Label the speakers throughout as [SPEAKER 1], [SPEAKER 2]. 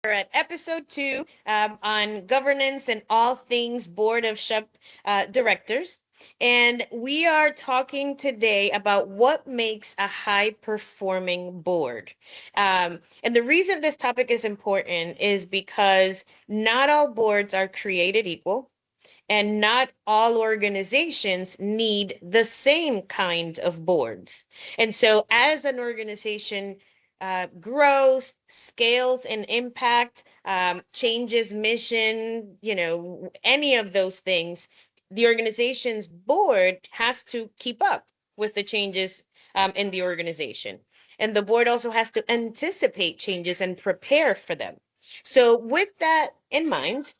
[SPEAKER 1] at episode 2 on governance and all things Board of SHPE directors. And we are talking today about what makes a high performing board. And the reason this topic is important is because not all boards are created equal. And not all organizations need the same kind of boards. And so, as an organization grows, scales, and impact, changes mission, any of those things, the organization's board has to keep up with the changes in the organization. And the board also has to anticipate changes and prepare for them. So, with that in mind,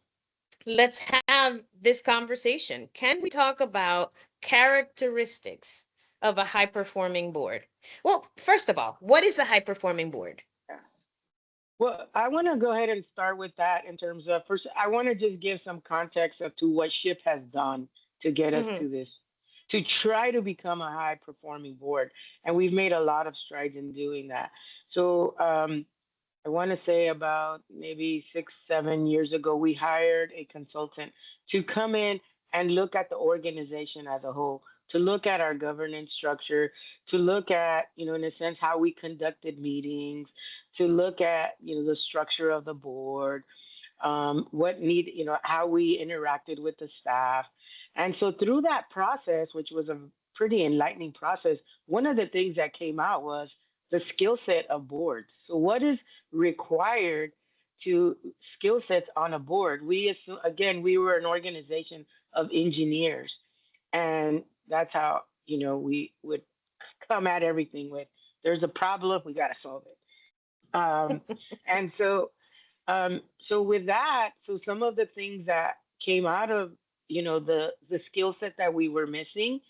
[SPEAKER 1] let's have this conversation. Can we talk about characteristics of a high performing board? Well, first of all, what is a high performing board?
[SPEAKER 2] Yeah. Well, I want to go ahead and start with that in terms of first, I want to just give some context of to what SHIP has done to get us
[SPEAKER 1] Mm-hmm.
[SPEAKER 2] to this, to try to become a high performing board. And we've made a lot of strides in doing that. So I want to say about maybe 6, 7 years ago, we hired a consultant to come in and look at the organization as a whole, to look at our governance structure, to look at, in a sense, how we conducted meetings, to look at, the structure of the board, how we interacted with the staff. And so through that process, which was a pretty enlightening process, one of the things that came out was the skill set of boards. So what is required to skill sets on a board? We assume, again, we were an organization of engineers, and that's how, we would come at everything with, there's a problem, we got to solve it. And so with that, so some of the things that came out of, the skill set that we were missing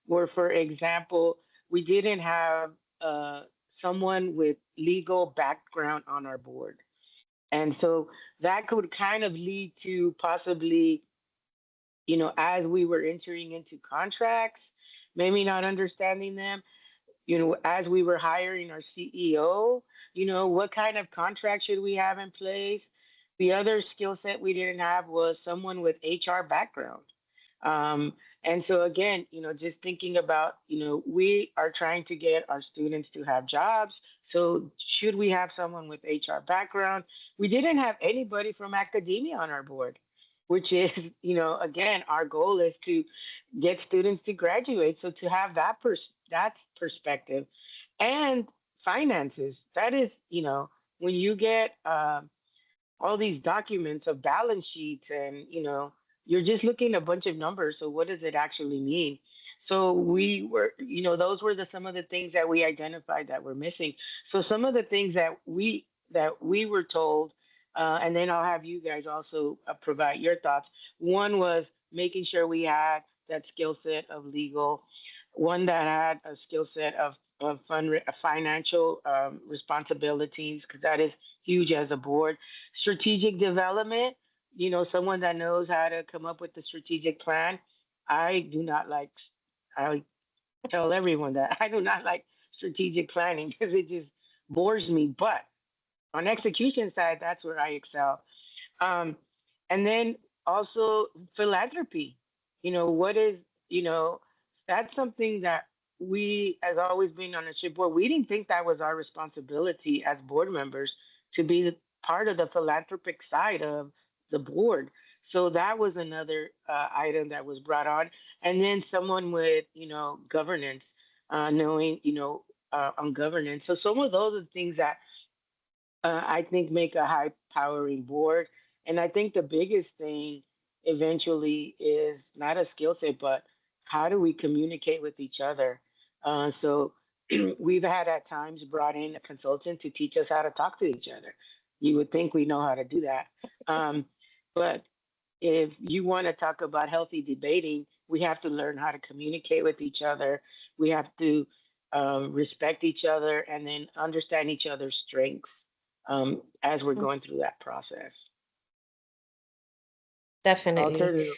[SPEAKER 2] were, for example, we didn't have uh, someone with legal background on our board. And so that could kind of lead to possibly, as we were entering into contracts, maybe not understanding them, as we were hiring our CEO, what kind of contract should we have in place? The other skill set we didn't have was someone with HR background. Um, and so again, just thinking about, we are trying to get our students to have jobs. So should we have someone with HR background? We didn't have anybody from academia on our board, which is, again, our goal is to get students to graduate. So to have that perspective and finances, that is, when you get all these documents of balance sheets and you're just looking at a bunch of numbers, so what does it actually mean? So we were, those were some of the things that we identified that were missing. So some of the things that we were told, and then I'll have you guys also provide your thoughts. One was making sure we had that skill set of legal, one that had a skill set of financial responsibilities, because that is huge as a board. Strategic development, someone that knows how to come up with the strategic plan. I do not like, I tell everyone that I do not like strategic planning because it just bores me. But on execution side, that's where I excel. Um, and then also philanthropy. What is, you know, that's something that we, as always being on the ship board, we didn't think that was our responsibility as board members to be part of the philanthropic side of the board. So that was another item that was brought on. And then someone with, governance, knowing, on governance. So some of those are the things that I think make a high powering board. And I think the biggest thing eventually is not a skill set, but how do we communicate with each other? So we've had at times brought in a consultant to teach us how to talk to each other. You would think we know how to do that. Um, but if you want to talk about healthy debating, we have to learn how to communicate with each other. We have to respect each other and then understand each other's strengths as we're
[SPEAKER 1] Mm,
[SPEAKER 2] going through that process. I'll
[SPEAKER 1] definitely.
[SPEAKER 2] turn it.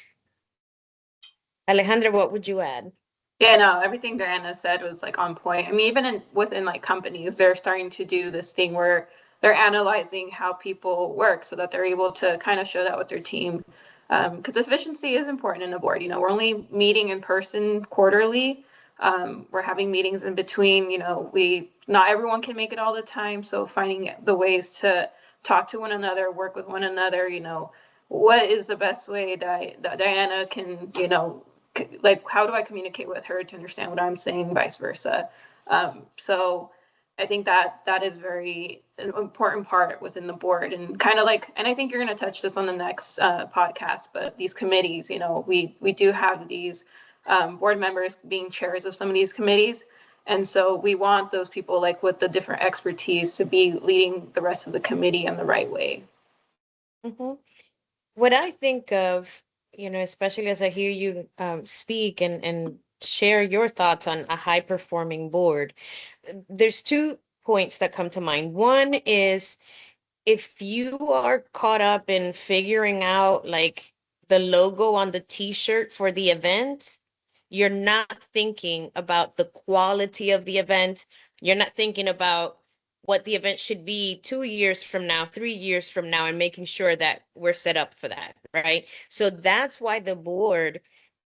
[SPEAKER 1] Alejandra, what would you add?
[SPEAKER 3] Yeah, no, everything Diana said was like on point. I mean, even within like companies, they're starting to do this thing where they're analyzing how people work so that they're able to kind of show that with their team. Because efficiency is important in a board. We're only meeting in person quarterly. We're having meetings in between. We not everyone can make it all the time, so finding the ways to talk to one another, work with one another. What is the best way that Diana can, like, how do I communicate with her to understand what I'm saying, vice versa. So I think that is very an important part within the board, and kind of like, and I think you're going to touch this on the next podcast, but these committees, we do have these board members being chairs of some of these committees. And so we want those people like with the different expertise to be leading the rest of the committee in the right way.
[SPEAKER 1] Hmm. What I think of, especially as I hear you speak and share your thoughts on a high performing board, there's 2 points that come to mind. One is if you are caught up in figuring out like the logo on the t-shirt for the event, you're not thinking about the quality of the event. You're not thinking about what the event should be 2 years from now, 3 years from now, and making sure that we're set up for that, right? So that's why the board,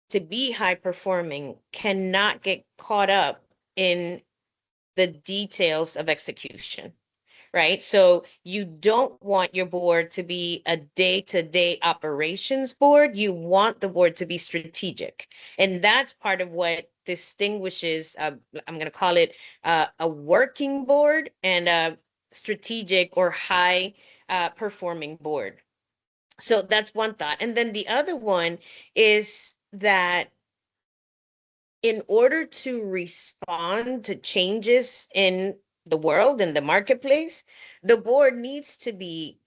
[SPEAKER 1] to be high performing, cannot get caught up in the details of execution, right? So you don't want your board to be a day-to-day operations board. You want the board to be strategic. And that's part of what distinguishes, I'm going to call it a working board and a strategic or high performing board. So that's one thought. And then the other one is that in order to respond to changes in the world and the marketplace, the board needs to be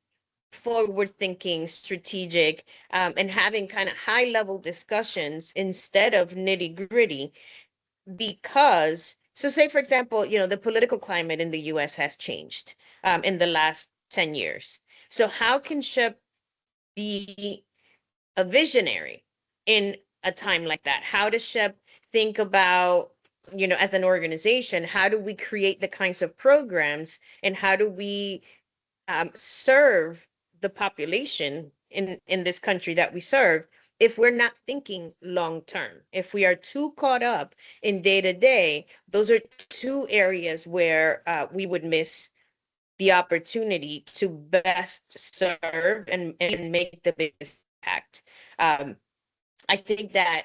[SPEAKER 1] forward thinking, strategic, and having kind of high level discussions instead of nitty gritty. Because, so say, for example, the political climate in the US has changed in the last 10 years. So, how can SHIP be a visionary in a time like that? How does SHIP think about, as an organization, how do we create the kinds of programs and how do we serve the population in this country that we serve if we're not thinking long term? If we are too caught up in day to day, those are 2 areas where we would miss the opportunity to best serve and make the biggest impact. I think that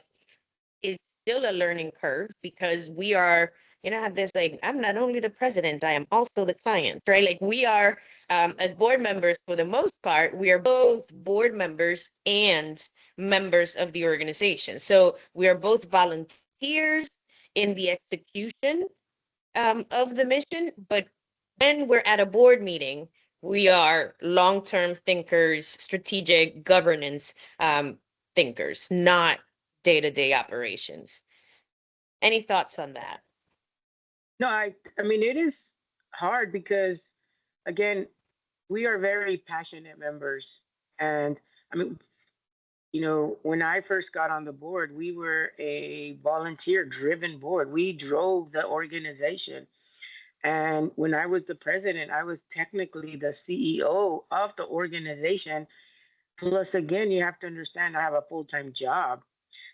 [SPEAKER 1] it's still a learning curve because we are, have this like, I'm not only the president, I am also the client, right? Like we are, as board members, for the most part, we are both board members and members of the organization. So we are both volunteers in the execution of the mission, but when we're at a board meeting, we are long-term thinkers, strategic governance thinkers, not day-to-day operations. Any thoughts on that?
[SPEAKER 2] No, I mean it is hard because again, we are very passionate members. And I mean, when I first got on the board, we were a volunteer driven board. We drove the organization. And when I was the president, I was technically the CEO of the organization. Plus, again, you have to understand I have a full time job.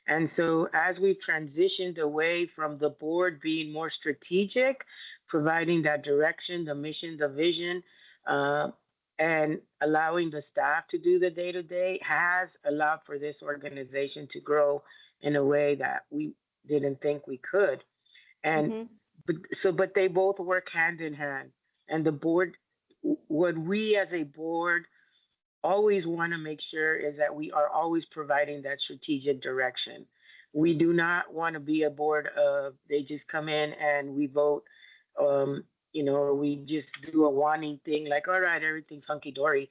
[SPEAKER 2] And so, as we've transitioned away from the board being more strategic, providing that direction, the mission, the vision, uh, and allowing the staff to do the day to day, has allowed for this organization to grow in a way that we didn't think we could. And
[SPEAKER 1] Mm-hmm.
[SPEAKER 2] but they both work hand in hand. And the board, what we as a board always want to make sure is that we are always providing that strategic direction. We do not want to be a board of they just come in and we vote, or we just do a wanting thing like, all right, everything's hunky dory.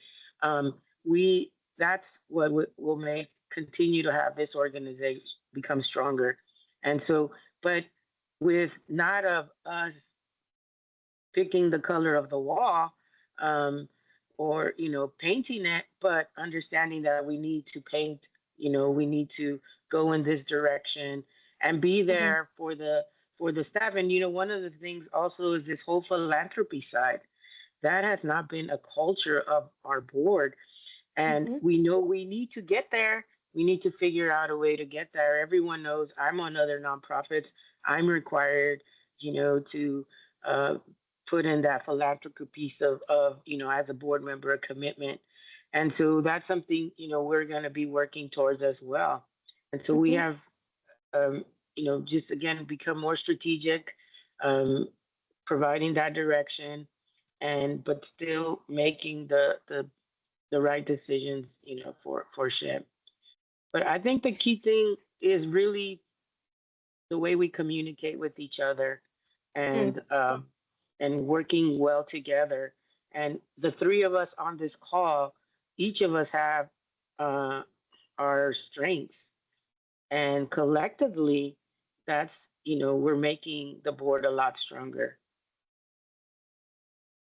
[SPEAKER 2] We That's what will make continue to have this organization become stronger. And so, but with not of us picking the color of the wall, um, or painting it, but understanding that we need to paint, we need to go in this direction and be
[SPEAKER 1] Mm-hmm.
[SPEAKER 2] there for the staff. And one of the things also is this whole philanthropy side. that has not been a culture of our board. And
[SPEAKER 1] Mhm.
[SPEAKER 2] we know we need to get there. We need to figure out a way to get there. Everyone knows I'm on other nonprofits. I'm required, to uh, put in that philanthropy piece of, as a board member, a commitment. And so that's something, we're going to be working towards as well. And so we
[SPEAKER 1] Mhm.
[SPEAKER 2] have, um, just again, become more strategic, um, providing that direction, and but still making the right decisions, for SHIP. But I think the key thing is really the way we communicate with each other,
[SPEAKER 1] Mm.
[SPEAKER 2] and working well together. And the three of us on this call, each of us have uh, our strengths, and collectively, that's we're making the board a lot stronger.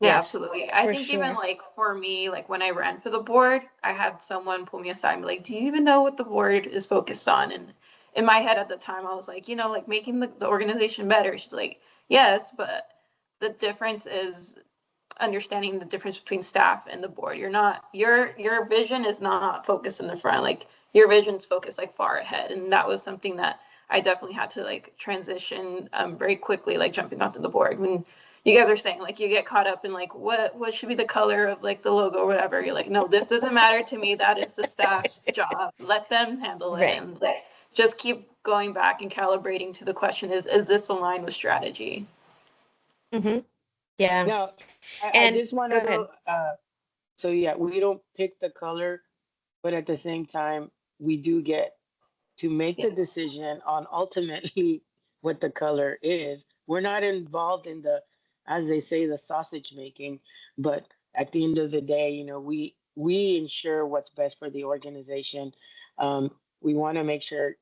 [SPEAKER 3] Yeah,
[SPEAKER 1] Yes,
[SPEAKER 3] absolutely. I
[SPEAKER 1] for
[SPEAKER 3] think even
[SPEAKER 1] sure.
[SPEAKER 3] like for me, like when I ran for the board, I had someone pull me aside and be like, "Do you even know what the board is focused on?" And in my head at the time, I was like, like making the organization better. She's like, "Yes, but the difference is understanding the difference between staff and the board. You're not your vision is not focused in the front. Like your vision's focused like far ahead." And that was something that I definitely had to like transition very quickly, like jumping onto the board. When you guys are saying like you get caught up in like what should be the color of like the logo or whatever, you're like, no, this doesn't matter to me. That is the staff's job. Let them handle it,
[SPEAKER 1] Right.
[SPEAKER 3] and like just keep going back and calibrating to the question is this aligned with strategy?
[SPEAKER 1] Mhm. Yeah.
[SPEAKER 2] Now, I
[SPEAKER 1] And
[SPEAKER 2] just want
[SPEAKER 1] go
[SPEAKER 2] to know.
[SPEAKER 1] ahead.
[SPEAKER 2] So yeah, we don't pick the color, but at the same time, we do get to make the
[SPEAKER 3] Yes.
[SPEAKER 2] decision on ultimately what the color is. We're not involved in the, as they say, the sausage making, but at the end of the day, we ensure what's best for the organization. We want to make sure,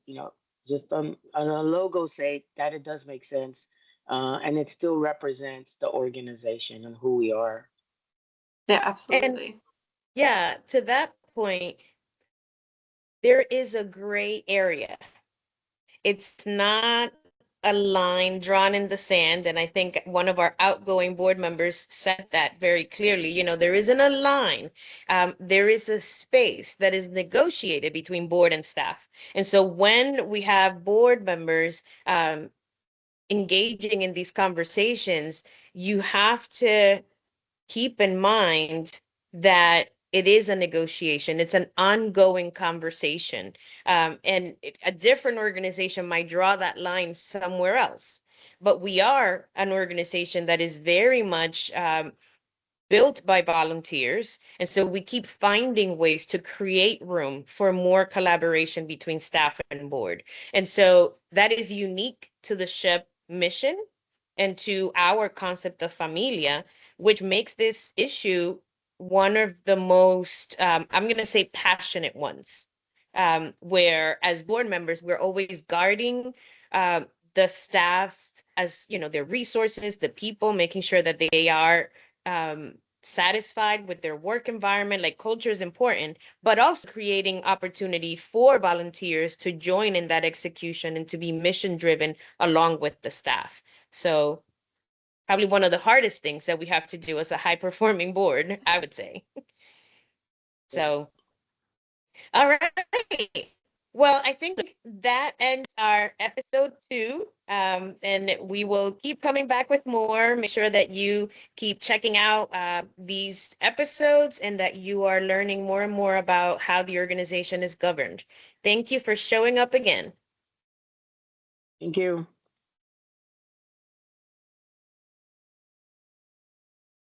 [SPEAKER 2] just on a logo sake, that it does make sense, and it still represents the organization and who we are.
[SPEAKER 3] Yeah,
[SPEAKER 1] And
[SPEAKER 3] absolutely.
[SPEAKER 1] yeah, to that point, there is a gray area. It's not a line drawn in the sand. And I think one of our outgoing board members said that very clearly. There isn't a line. There is a space that is negotiated between board and staff. And so when we have board members engaging in these conversations, you have to keep in mind that it is a negotiation. It's an ongoing conversation. A different organization might draw that line somewhere else. But we are an organization that is very much built by volunteers. And so we keep finding ways to create room for more collaboration between staff and board. And so that is unique to the SHIP mission and to our concept of familia, which makes this issue one of the most, I'm going to say, passionate ones, where as board members, we're always guarding uh, the staff as, their resources, the people, making sure that they are um, satisfied with their work environment. Like culture is important, but also creating opportunity for volunteers to join in that execution and to be mission driven along with the staff. So probably one of the hardest things that we have to do as a high performing board, I would say. So, all right. Well, I think that ends our episode 2. And we will keep coming back with more. Make sure that you keep checking out these episodes and that you are learning more and more about how the organization is governed. Thank you for showing up again.
[SPEAKER 2] Thank you.